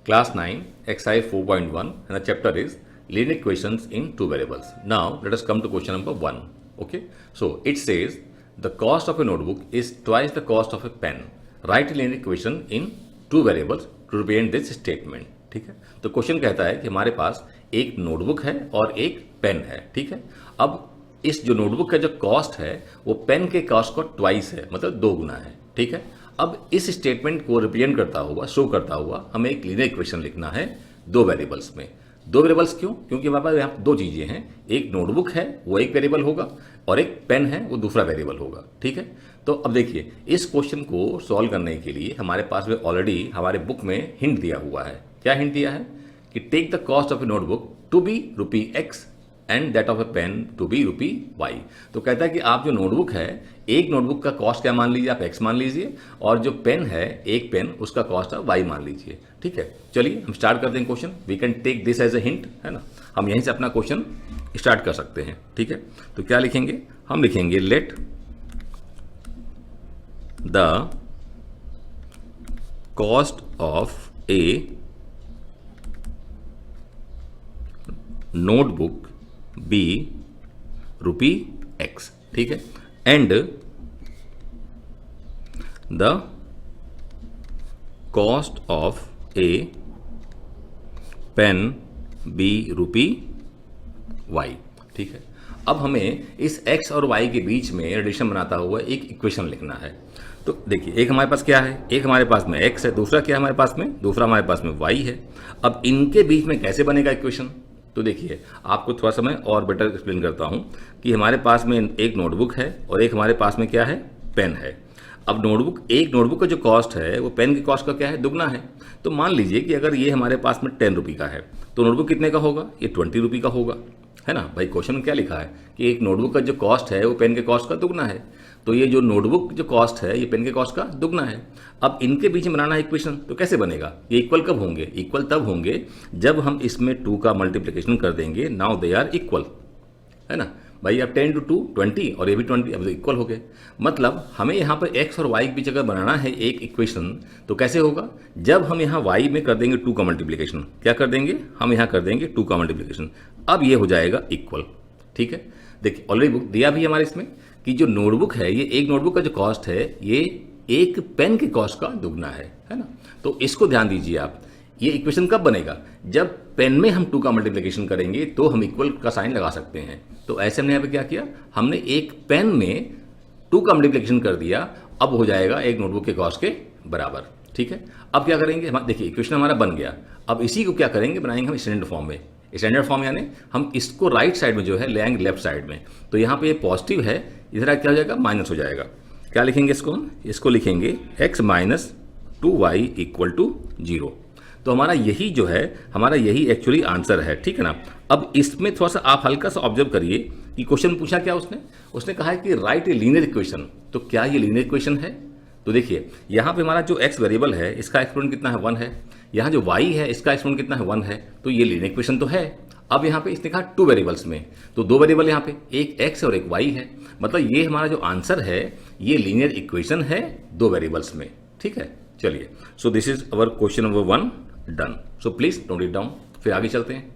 Class 9, exercise 4.1, and the chapter is linear equations in two variables. Now, let us come to question number 1. Okay, so it says the cost of a notebook is twice the cost of a pen. Write a linear equation in two variables to represent this statement. ठीक है, तो question कहता है कि हमारे पास एक notebook है और एक पेन है. ठीक है, अब इस जो नोटबुक का जो कॉस्ट है वो पेन के कॉस्ट का ट्वाइस है, मतलब 2 गुना है. ठीक है, अब इस स्टेटमेंट को रिप्रेजेंट करता हुआ, शो करता हुआ हमें एक लीनियर इक्वेशन लिखना है दो वेरिएबल्स में. दो वेरिएबल्स क्यों? क्योंकि हमारे पास यहाँ दो चीज़ें हैं, एक नोटबुक है वो एक वेरिएबल होगा और एक पेन है वो दूसरा वेरिएबल होगा. ठीक है, तो अब देखिए इस क्वेश्चन को सॉल्व करने के लिए हमारे पास में ऑलरेडी हमारे बुक में हिंट दिया हुआ है. क्या हिंट दिया है कि take the cost of a notebook to be ₹X and that of a pen to be ₹Y. तो कहता है कि आप जो नोटबुक है, एक नोटबुक का कॉस्ट क्या मान लीजिए, आप X मान लीजिए, और जो पेन है एक पेन उसका कॉस्ट आप Y मान लीजिए. ठीक है, चलिए हम स्टार्ट करते हैं question. We can take this as a hint, है ना, हम यहीं से अपना क्वेश्चन स्टार्ट कर सकते हैं. ठीक है, तो क्या लिखेंगे, हम लिखेंगे let the cost of a notebook be ₹X. ठीक है, and the cost of a pen be ₹Y. ठीक है, अब हमें इस x और y के बीच में रिलेशन बनाता हुआ एक इक्वेशन लिखना है. तो देखिए एक हमारे पास क्या है, एक हमारे पास में x है, दूसरा क्या है हमारे पास में, दूसरा हमारे पास में y है. अब इनके बीच में कैसे बनेगा इक्वेशन, तो देखिए आपको थोड़ा सा मैं और बेटर एक्सप्लेन करता हूँ कि हमारे पास में एक नोटबुक है और एक हमारे पास में क्या है, पेन है. अब एक नोटबुक का जो कॉस्ट है वो पेन की कॉस्ट का क्या है, दुगना है. तो मान लीजिए कि अगर ये हमारे पास में ₹10 का है तो नोटबुक कितने का होगा, ये ₹20 का होगा, है ना भाई. क्वेश्चन में क्या लिखा है कि एक नोटबुक का जो कॉस्ट है वो पेन के कॉस्ट का दुगना है. तो ये जो नोटबुक जो कॉस्ट है ये पेन के कॉस्ट का दुगना है. अब इनके बीच में बनाना है इक्वेशन, तो कैसे बनेगा, ये इक्वल कब होंगे, इक्वल तब होंगे जब हम इसमें 2 का मल्टीप्लिकेशन कर देंगे. नाउ दे आर इक्वल, है ना भाई. अब 10 × 2 20 और ये भी 20, अब इक्वल हो गए. मतलब हमें यहाँ पर x और y के बीच अगर बनाना है एक इक्वेशन तो कैसे होगा, जब हम यहाँ y में कर देंगे 2 का मल्टीप्लिकेशन. क्या कर देंगे, हम यहाँ कर देंगे 2 का मल्टीप्लिकेशन. अब ये हो जाएगा इक्वल. ठीक है, देखिए ऑलरेडी बुक दिया भी हमारे इसमें कि जो नोटबुक है, ये एक नोटबुक का जो कॉस्ट है ये एक पेन के कॉस्ट का दुगना है ना. तो इसको ध्यान दीजिए आप, ये इक्वेशन कब बनेगा, जब पेन में हम 2 का मल्टीप्लिकेशन करेंगे तो हम इक्वल का साइन लगा सकते हैं. तो ऐसे हमने यहाँ पे क्या किया, हमने एक पेन में 2 का मल्टीप्लिकेशन कर दिया. अब हो जाएगा एक नोटबुक के कॉस्ट के बराबर. ठीक है, अब क्या करेंगे, देखिए इक्वेशन हमारा बन गया. अब इसी को क्या करेंगे, बनाएंगे हम स्टैंडर्ड फॉर्म में. स्टैंडर्ड फॉर्म यानी हम इसको राइट साइड में जो है ले आएंगे लेफ्ट साइड में. तो यहाँ पे ये पॉजिटिव है, इधर क्या हो जाएगा, माइनस हो जाएगा. क्या लिखेंगे इसको लिखेंगे x - 2y = 0. तो हमारा यही जो है, हमारा यही एक्चुअली आंसर है. ठीक है ना. अब इसमें थोड़ा सा आप हल्का सा ऑब्जर्व करिए कि क्वेश्चन पूछा क्या उसने कहा है कि राइट ए लीनियर इक्वेशन. तो क्या ये लीनियर इक्वेशन है, तो देखिए यहाँ पे हमारा जो x वेरिएबल है इसका एक्सपोनेंट कितना है, 1 है. यहाँ जो y है इसका एक्सपोनेंट कितना है, 1 है. तो ये लीनियर इक्वेशन तो है. अब यहाँ पे इसने कहा 2 वेरिएबल्स में, तो 2 वेरिएबल यहाँ पे एक x और एक y है. मतलब ये हमारा जो आंसर है ये लीनियर इक्वेशन है 2 वेरिएबल्स में. ठीक है, चलिए. So this is our question number 1 done. So please note it down. फिर आगे चलते हैं.